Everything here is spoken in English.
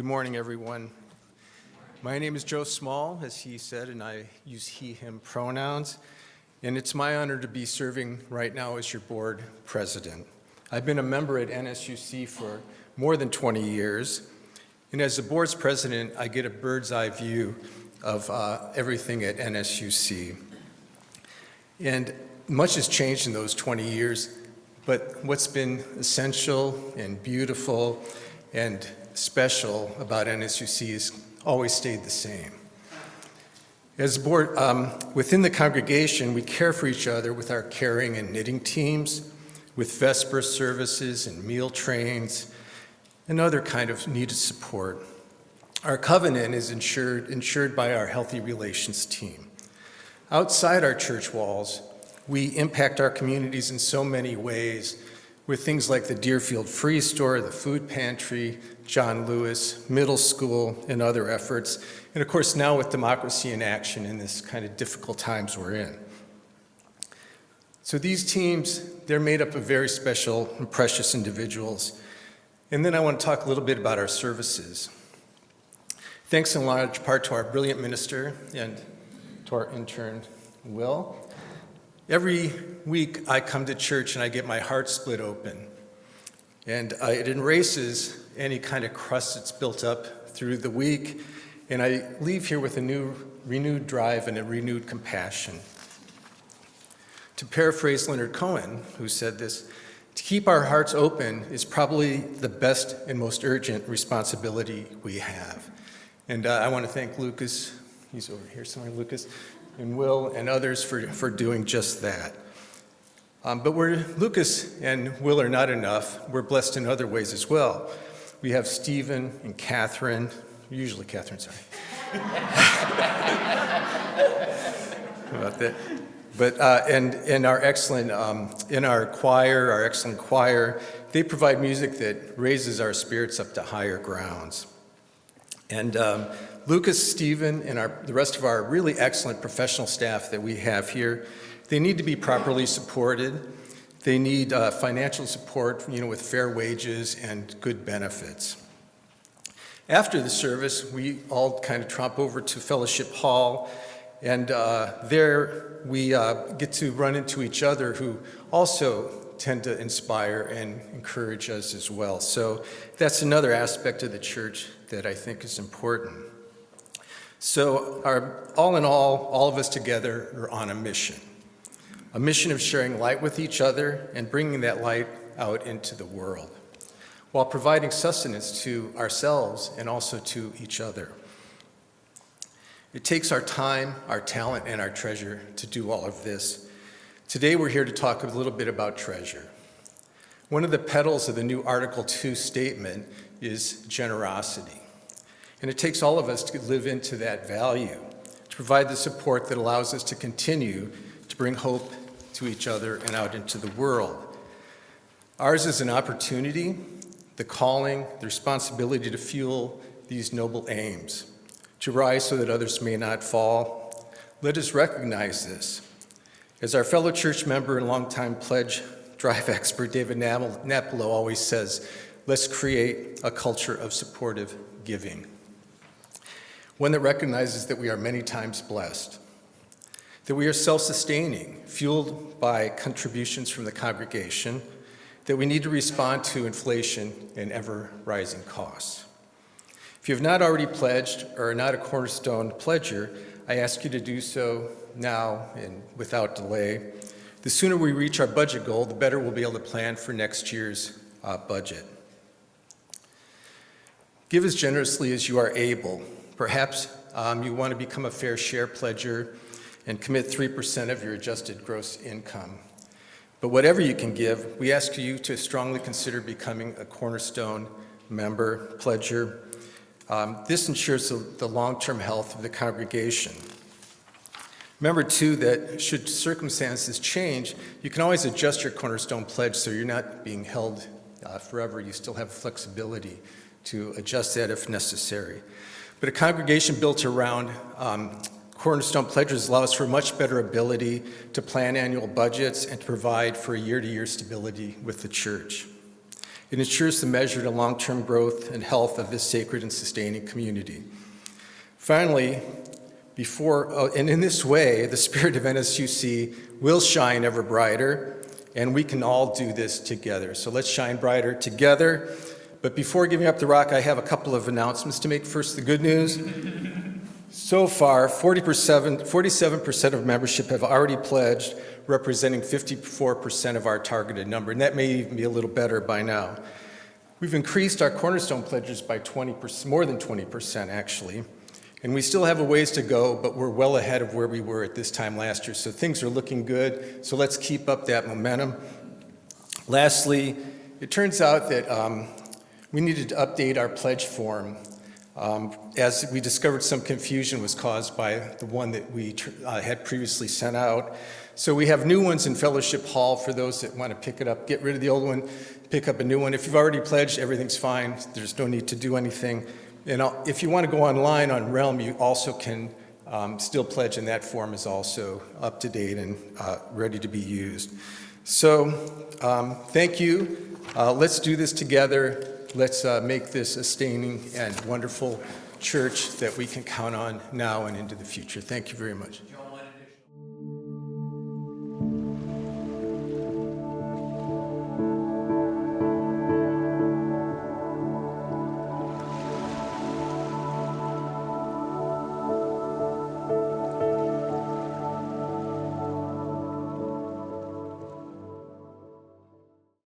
morning, everyone. My name is Joe Small, as he said, and I use he, him pronouns. And it's my honor to be serving right now as your board president. I've been a member at NSUC for more than 20 years. And as the board's president, I get a bird's eye view of everything at NSUC. And much has changed in those 20 years, but what's been essential and beautiful and special about NSUC has always stayed the same. As a board, within the congregation, we care for each other with our caring and knitting teams, with Vesper services and meal trains, and other kind of needed support. Our covenant is ensured by our healthy relations team. Outside our church walls, we impact our communities in so many ways with things like the Deerfield Free Store, the food pantry, John Lewis Middle School, and other efforts. And of course, now with Democracy in Action in this kind of difficult times we're in. So these teams, they're made up of very special and precious individuals. And then I want to talk a little bit about our services. Thanks in large part to our brilliant minister and to our intern, Will. Every week I come to church and I get my heart split open. And it erases any kind of crust that's built up through the week. And I leave here with a new, renewed drive and a renewed compassion. To paraphrase Leonard Cohen, who said this, to keep our hearts open is probably the best and most urgent responsibility we have. And I want to thank Lucas, he's over here somewhere, Lucas, and Will and others for doing just that. But where Lucas and Will are not enough, we're blessed in other ways as well. We have Stephen and Catherine, usually Catherine, sorry. About that. But, and our excellent, in our choir, our excellent choir, they provide music that raises our spirits up to higher grounds. And Lucas, Stephen, and the rest of our really excellent professional staff that we have here, they need to be properly supported. They need financial support, with fair wages and good benefits. After the service, we all kind of tromp over to Fellowship Hall, and there we get to run into each other who also tend to inspire and encourage us as well. So that's another aspect of the church that I think is important. So all in all of us together are on a mission of sharing light with each other and bringing that light out into the world, while providing sustenance to ourselves and also to each other. It takes our time, our talent, and our treasure to do all of this. Today we're here to talk a little bit about treasure. One of the petals of the new Article 2 statement is generosity. And it takes all of us to live into that value, to provide the support that allows us to continue to bring hope to each other and out into the world. Ours is an opportunity, the calling, the responsibility to fuel these noble aims, to rise so that others may not fall. Let us recognize this. As our fellow church member and longtime pledge drive expert David Napolo always says, let's create a culture of supportive giving. One that recognizes that we are many times blessed, that we are self-sustaining, fueled by contributions from the congregation, that we need to respond to inflation and ever-rising costs. If you have not already pledged or are not a Cornerstone pledger, I ask you to do so now and without delay. The sooner we reach our budget goal, the better we'll be able to plan for next year's budget. Give as generously as you are able. Perhaps you want to become a fair share pledger and commit 3% of your adjusted gross income. But whatever you can give, we ask you to strongly consider becoming a Cornerstone member, pledger. This ensures the long-term health of the congregation. Remember, too, that should circumstances change, you can always adjust your Cornerstone pledge so you're not being held forever. You still have flexibility to adjust that if necessary. But a congregation built around Cornerstone pledges allows for much better ability to plan annual budgets and to provide for year-to-year stability with the church. It ensures the measured and long-term growth and health of this sacred and sustaining community. Finally, and in this way, the spirit of NSUC will shine ever brighter, and we can all do this together. So let's shine brighter together. But before giving up the rock, I have a couple of announcements to make. First, the good news. So far, 47% of membership have already pledged, representing 54% of our targeted number, and that may even be a little better by now. We've increased our cornerstone pledges by 20%, more than 20% actually, and we still have a ways to go, but we're well ahead of where we were at this time last year, so things are looking good, so let's keep up that momentum. Lastly, it turns out that we needed to update our pledge form. As we discovered, some confusion was caused by the one that we had previously sent out. So we have new ones in Fellowship Hall for those that want to pick it up. Get rid of the old one, pick up a new one. If you've already pledged, everything's fine. There's no need to do anything. And if you want to go online on Realm, you also can still pledge, and that form is also up to date and ready to be used. So thank you. Let's do this together. Let's make this a sustaining and wonderful church that we can count on now and into the future. Thank you very much.